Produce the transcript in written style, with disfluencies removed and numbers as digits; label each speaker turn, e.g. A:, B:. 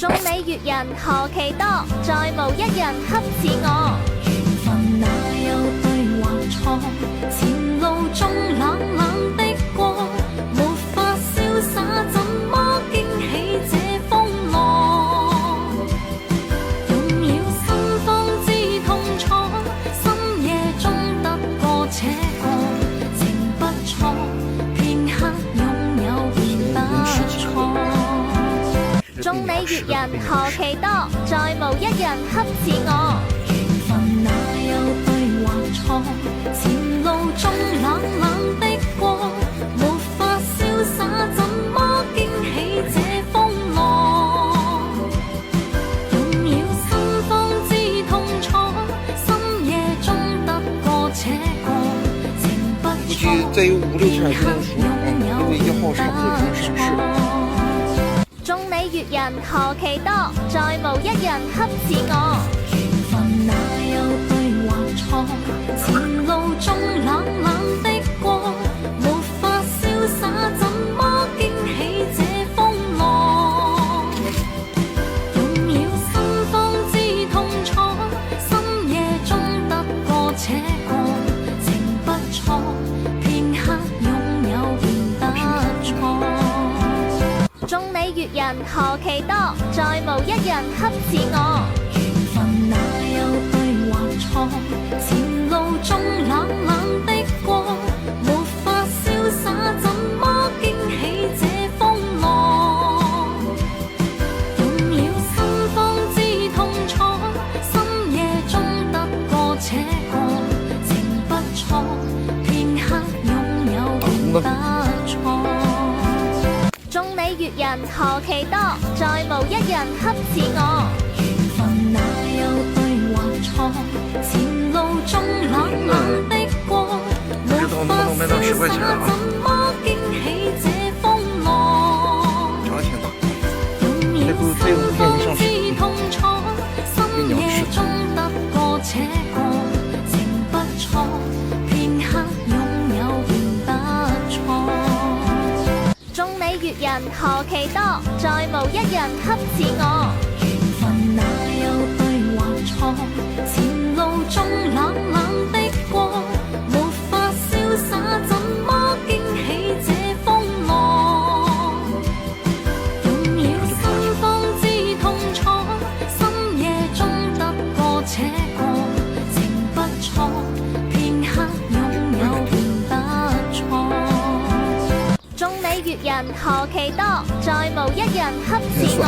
A: 眾里悅人何其多，再無一人恰似我。
B: 緣分哪有對或錯？前路中冷冷的過，沒法瀟灑，怎麼驚起這風浪？用了心方知痛楚，深夜中得過且過，情不錯，片刻擁有便不錯。
A: 眾里悅人何其多，再無一人恰似我。
B: 緣分哪有對或錯？前路中冷冷的過，沒法瀟灑，怎麼驚起這風浪？用了心方知痛楚，深夜中得過且過，情不錯，
C: 估計再有5、6天就能出6月1號差不多就能上市了。
A: 眾里悅人何其多，再無一人恰似我。
B: 緣分哪有對或錯？前路中冷冷的過，沒法瀟灑，怎麼驚起這風浪？用了心方知痛楚，深夜中得過且過，情不錯，片刻擁有便不錯。
A: 眾里悅人何其多，再無一人恰似我。
B: 緣分哪有對或錯？前路中冷冷的過，沒法瀟灑，怎麼驚起這風浪？用了心方知痛楚，深夜中得過且過，情不錯，片刻擁有便不錯。
A: 眾里悅人何其多，再無一人恰似我。
B: 緣分哪有對或錯？前路中冷冷的過，沒法瀟灑，怎麼驚起這風浪？
C: 涨得挺大。
B: 用了心方知痛楚，深夜中得過且過，情不錯，片刻擁有便不錯。
A: 眾里悅人何其多，再無一人恰似我。
B: 緣分哪有對或錯？前路中冷冷的過，沒法瀟灑，怎麼驚起這風浪？用了心方知痛楚，深夜中得過且過，情不錯，片刻擁有便不錯。
A: 眾里悅人何其多，再無一人恰似我。